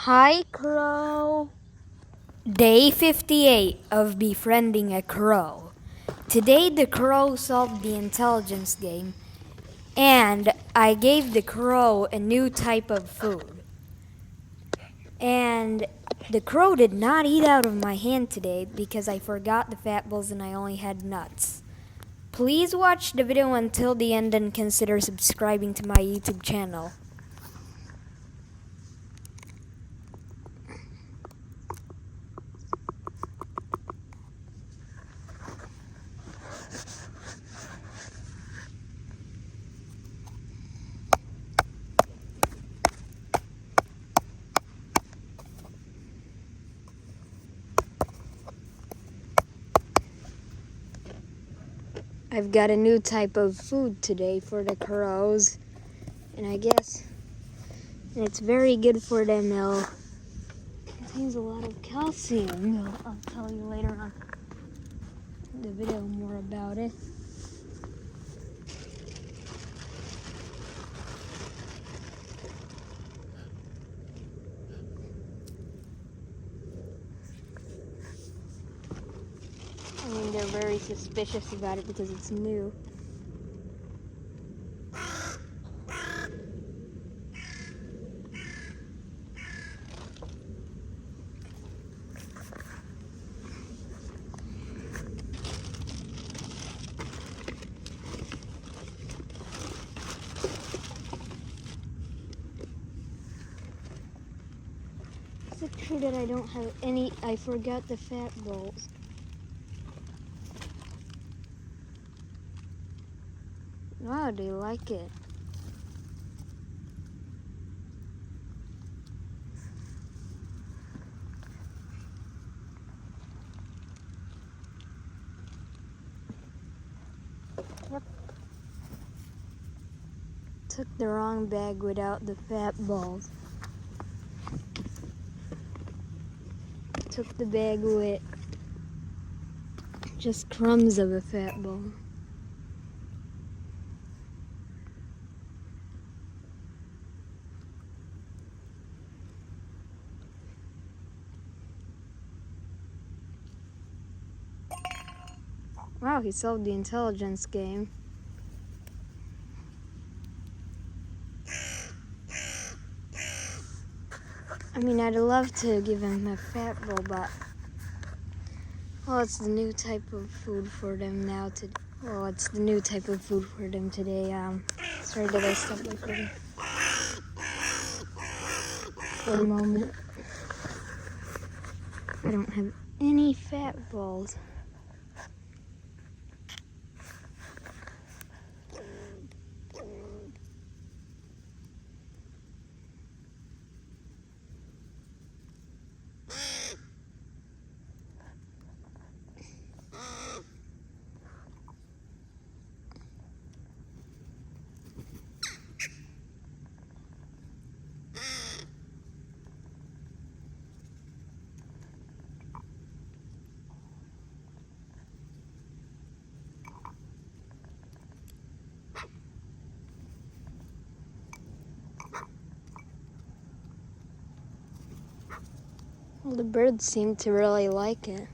Hi, Crow. Day 58 of befriending a crow. Today, the crow solved the intelligence game, and I gave the crow a new type of food. And the crow did not eat out of my hand today because I forgot the fat balls and I only had nuts. Please watch the video until the end and consider subscribing to my YouTube channel. I've got a new type of food today for the crows, and I guess it's very good for them. It contains a lot of calcium. I'll tell you later on in the video more about it. I mean, they're very suspicious about it because it's new. Is it true that I don't have any? I forgot the fat balls. Wow, they like it. Yep. Took the wrong bag without the fat balls. Took the bag with just crumbs of a fat ball. Wow, he solved the intelligence game. I mean, I'd love to give him a fat ball, but well, it's the new type of food for them now. It's the new type of food for them today. Sorry that I stopped recording for a moment. I don't have any fat balls. Well, the birds seem to really like it.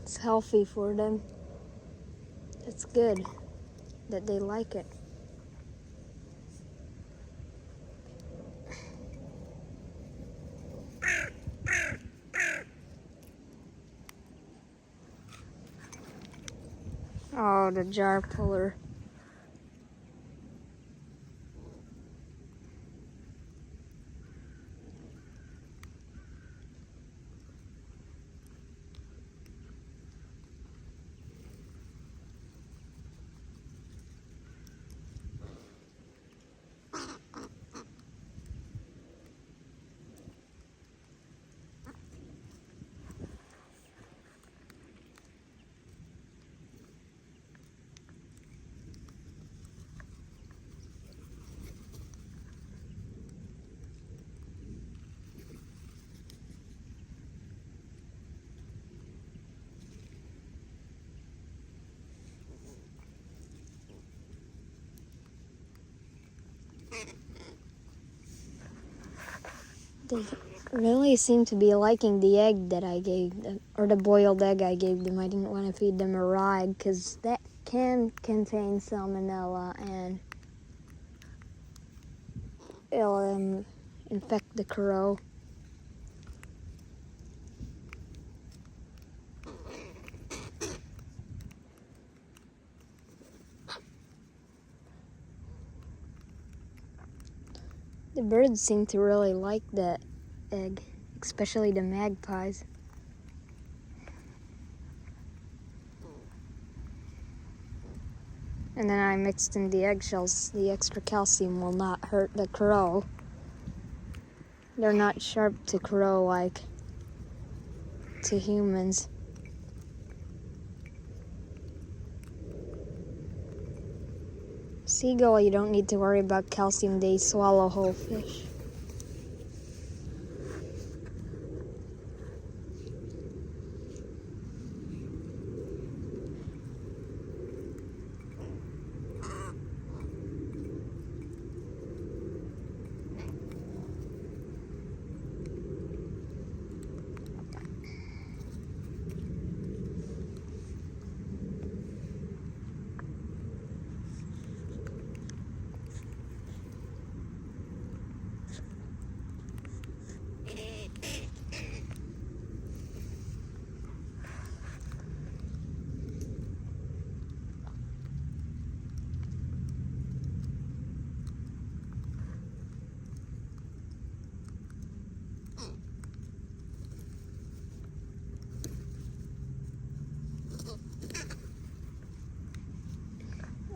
It's healthy for them. It's good that they like it. Oh, the jar puller. They really seem to be liking the egg that I gave them, or the boiled egg I gave them. I didn't want to feed them a raw egg because that can contain salmonella and it'll infect the crow. The birds seem to really like that egg, especially the magpies. And then I mixed in the eggshells. The extra calcium will not hurt the crow. They're not sharp to crow like to humans. Seagull, you don't need to worry about calcium. They swallow whole fish.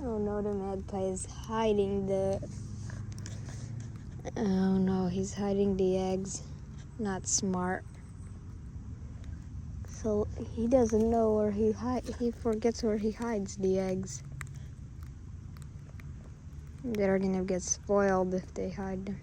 Oh no, the magpie is hiding oh no, he's hiding the eggs. Not smart. So he doesn't know where he forgets where he hides the eggs. They're gonna get spoiled if they hide them.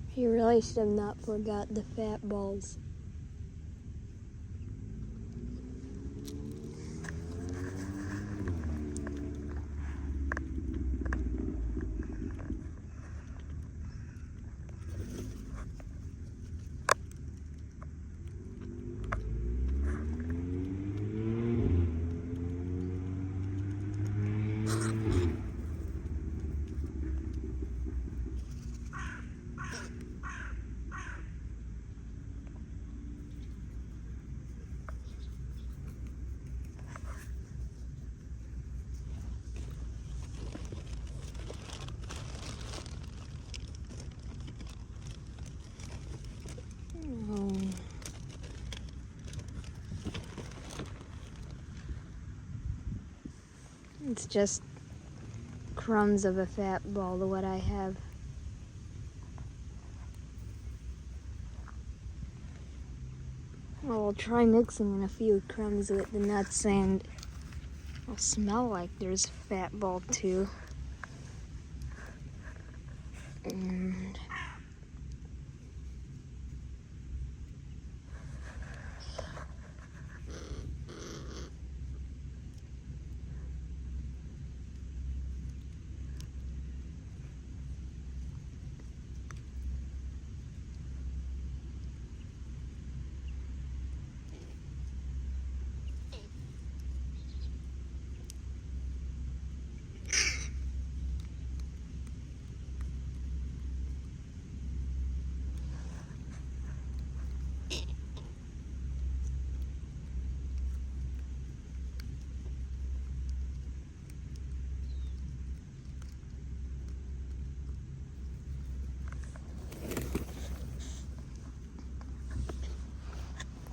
He really should have not forgot the fat balls. It's just crumbs of a fat ball to what I have. I'll try mixing in a few crumbs with the nuts and it'll smell like there's fat ball too. And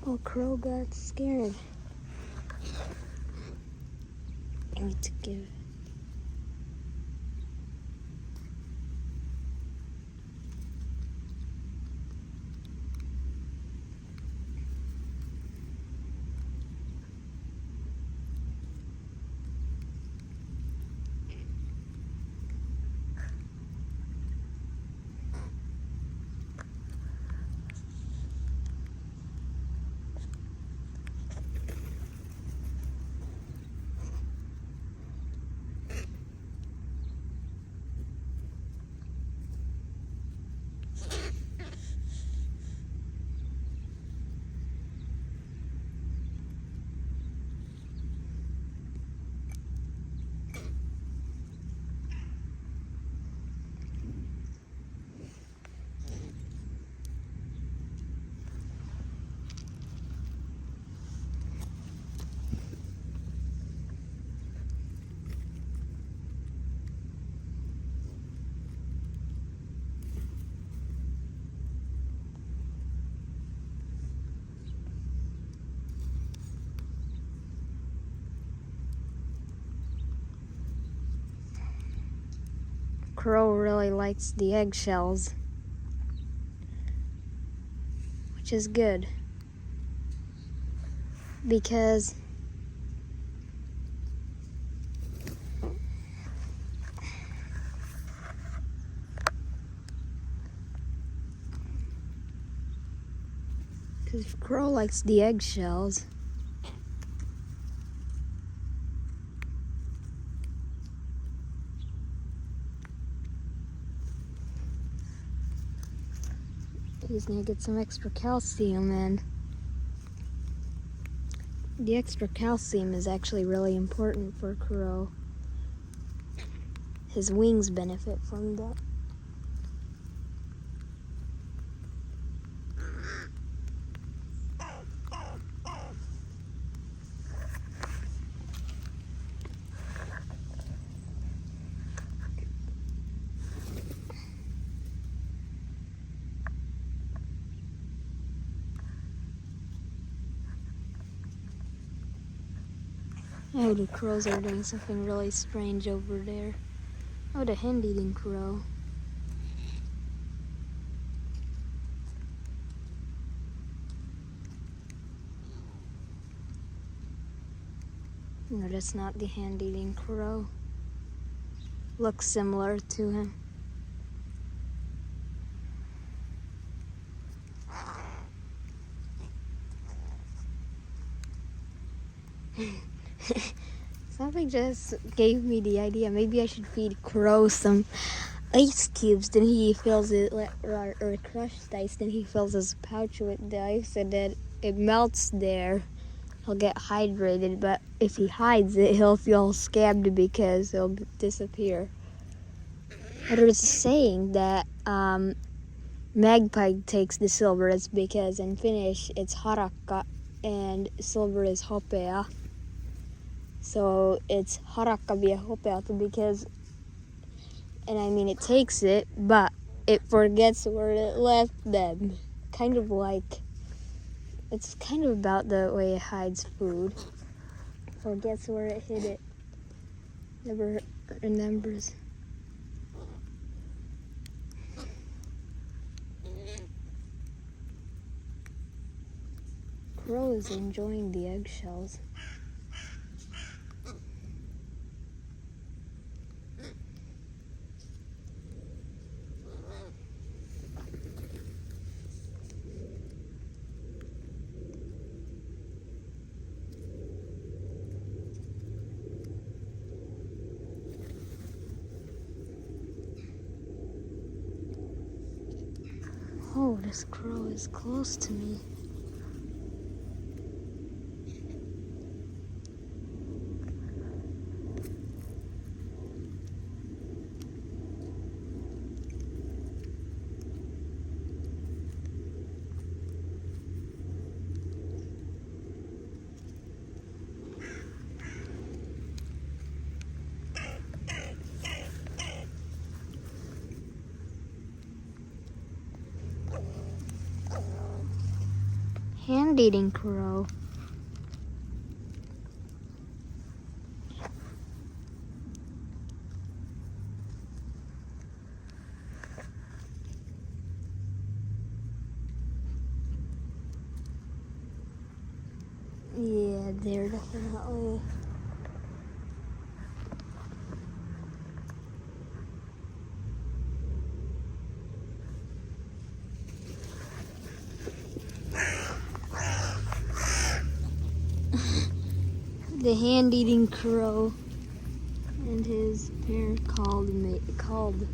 oh, crow got scared. I need to give. crow really likes the eggshells, which is good because crow likes the eggshells. He's gonna get some extra calcium in. The extra calcium is actually really important for a crow. His wings benefit from that. Oh, the crows are doing something really strange over there. Oh, the hand-eating crow. No, that's not the hand-eating crow. Looks similar to him. Something just gave me the idea. Maybe I should feed Crow some ice cubes. Then he fills it, or crushed ice. Then he fills his pouch with the ice, and then it melts there. He'll get hydrated, but if he hides it, he'll feel scabbed because he'll disappear. But there's a saying that magpie takes the silver. It's because in Finnish it's harakka and silver is hopea. So it's harakka via hopeata because, and I mean it takes it, but it forgets where it left them. Kind of like, it's kind of about the way it hides food. Forgets where it hid it. Never remembers. Crow is enjoying the eggshells. Oh, this crow is close to me. Hand-eating crow. Yeah, they're definitely. The hand-eating crow and his pair called.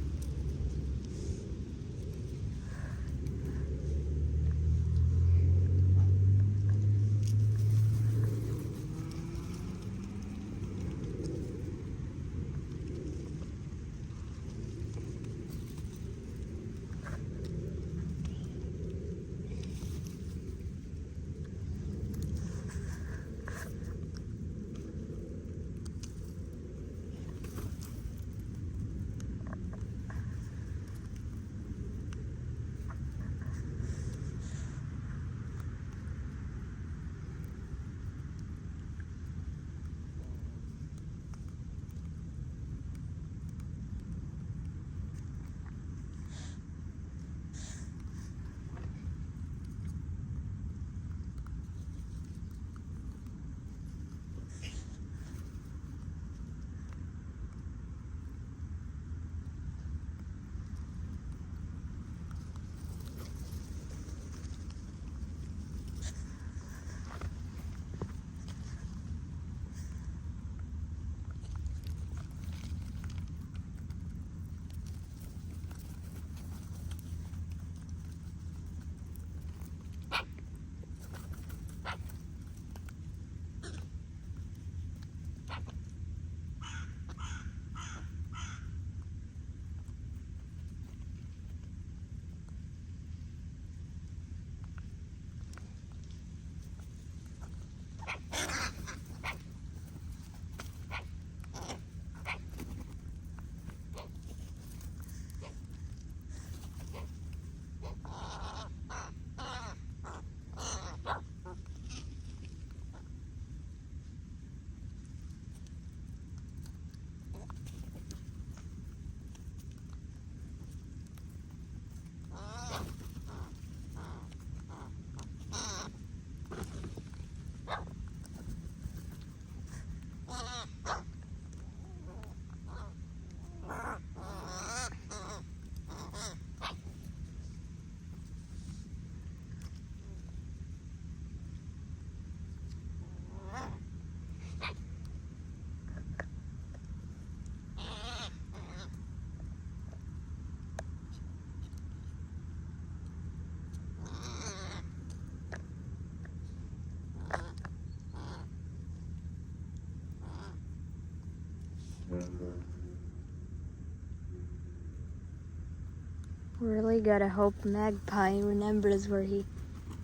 Really gotta hope Magpie remembers where he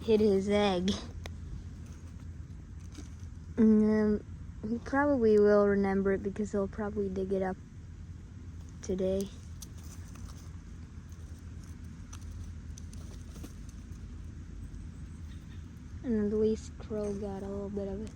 hid his egg. And he probably will remember it because he'll probably dig it up today. And at least Crow got a little bit of it.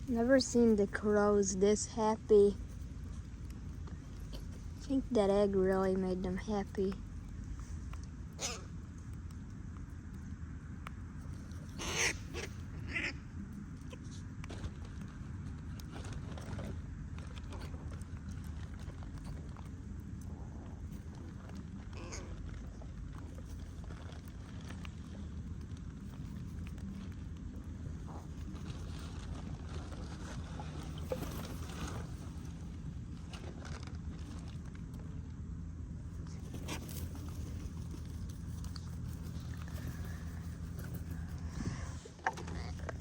Never seen the crows this happy. I think that egg really made them happy.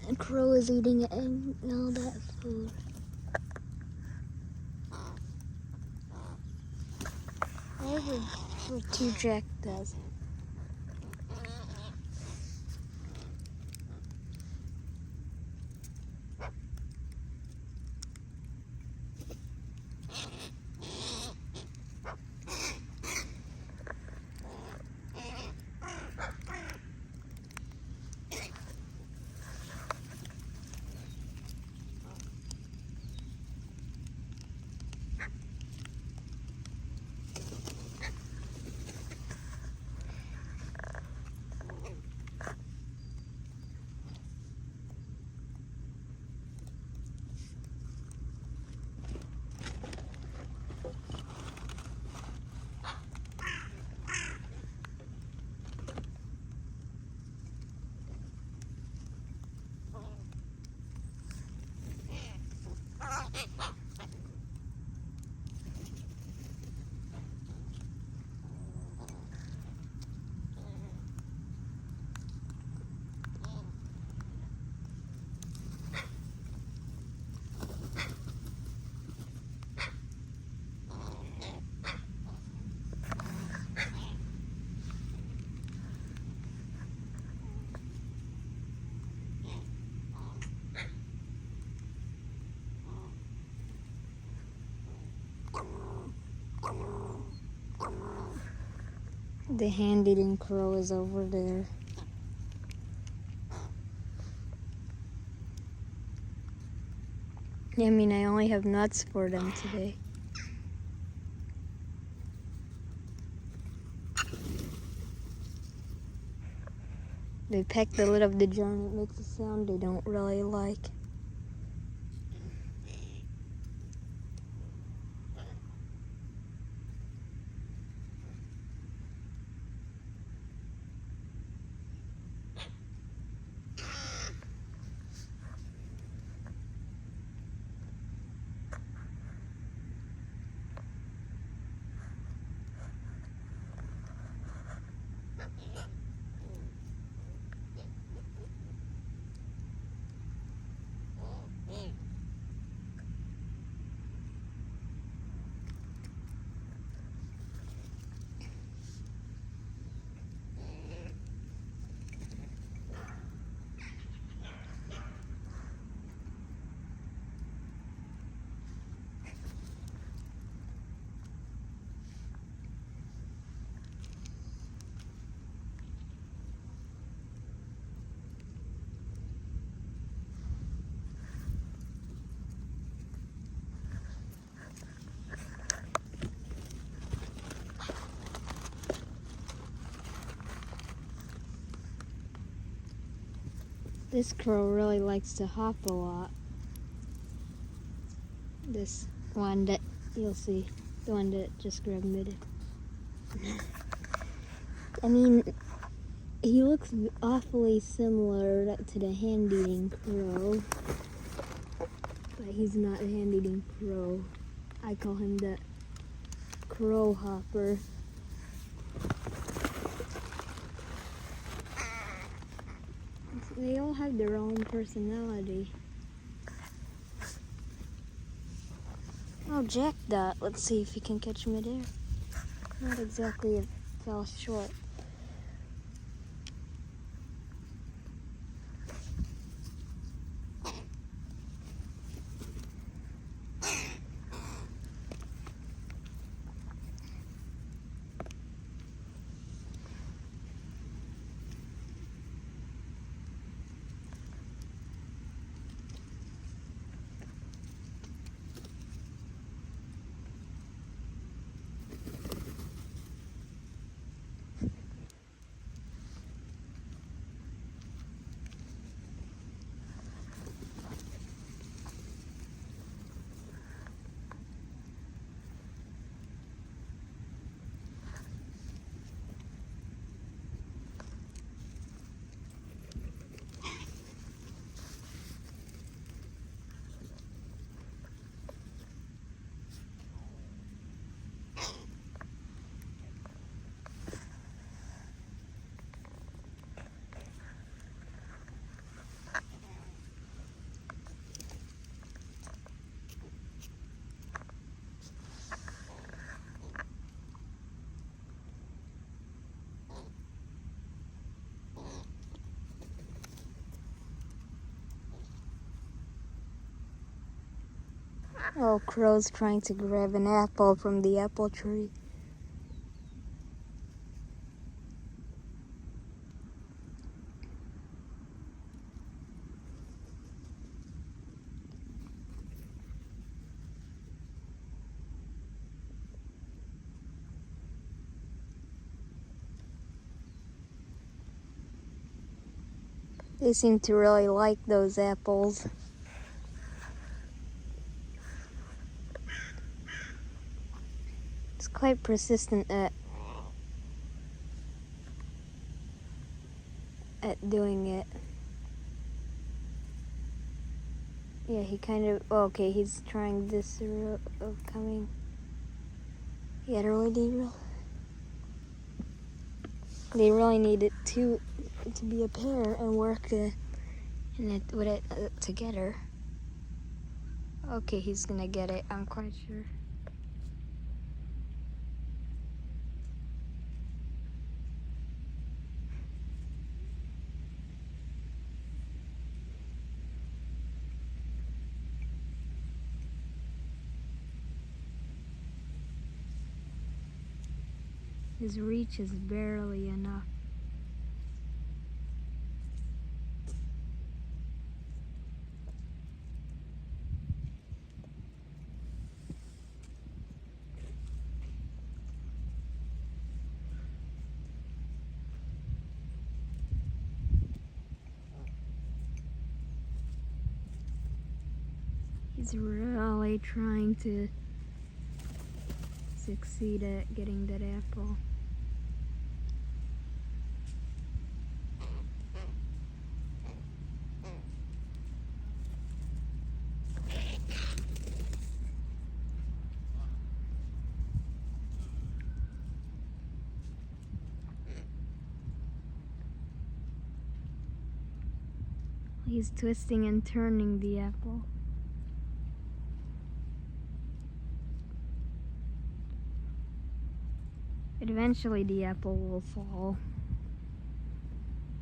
The crow is eating all that food. Whatever Two-Jack does. The hand-eating crow is over there. I mean, I only have nuts for them today. They peck the lid of the jar and it makes a sound they don't really like. This crow really likes to hop a lot. This one that you'll see, the one that just grabbed me. I mean, He looks awfully similar to the hand-eating crow, but he's not a hand-eating crow. I call him the crow hopper. They all have their own personality. Oh, Jack Dot. Let's see if he can catch midair. Not exactly, it fell short. Oh, crow's trying to grab an apple from the apple tree. They seem to really like those apples. It's quite persistent at doing it. Yeah, he kind of, okay, he's trying this route of coming. He had a really derail. They really need it to be a pair and work with it together. Okay, he's gonna get it, I'm quite sure. His reach is barely enough. He's really trying to succeed at getting that apple. He's twisting and turning the apple. Eventually the apple will fall,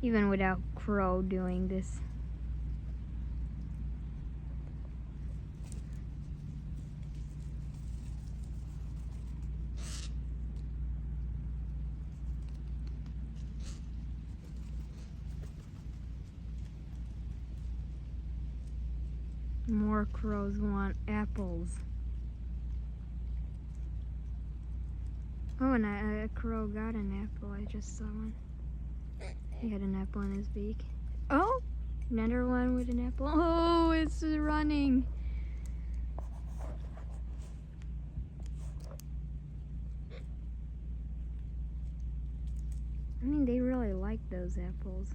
even without Crow doing this. More crows want apples. Oh, and a crow got an apple. I just saw one. He had an apple in his beak. Oh, another one with an apple. Oh, it's running. I mean, they really like those apples.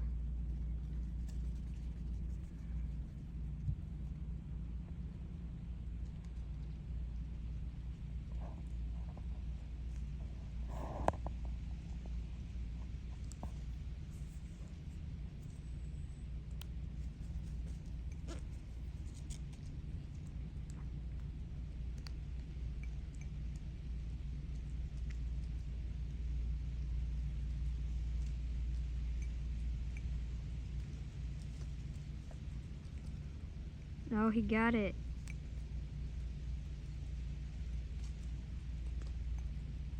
Oh, he got it.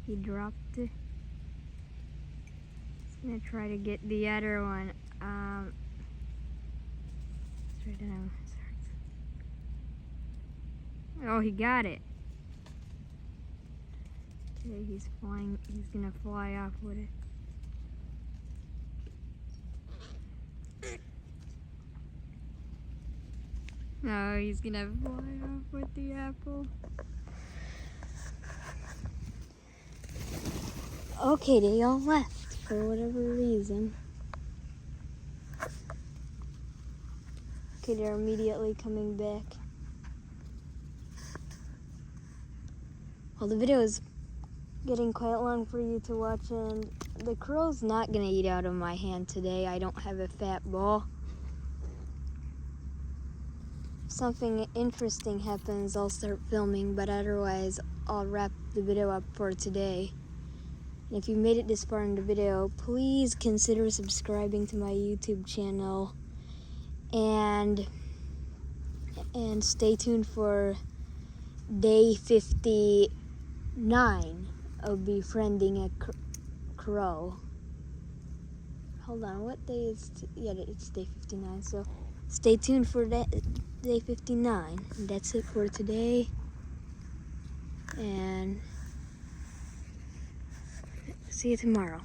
He dropped it. He's gonna try to get the other one. It's right down. Oh, he got it. Okay, he's flying. He's gonna fly off with it. Oh, he's gonna fly off with the apple. Okay, they all left for whatever reason. Okay, they're immediately coming back. Well, the video is getting quite long for you to watch, and the crow's not gonna eat out of my hand today. I don't have a fat ball. If something interesting happens, I'll start filming, but otherwise, I'll wrap the video up for today. And if you made it this far in the video, please consider subscribing to my YouTube channel, and stay tuned for day 59 of befriending a crow. Hold on, what day is yeah, it's day 59, so stay tuned for that day 59. And that's it for today, and see you tomorrow.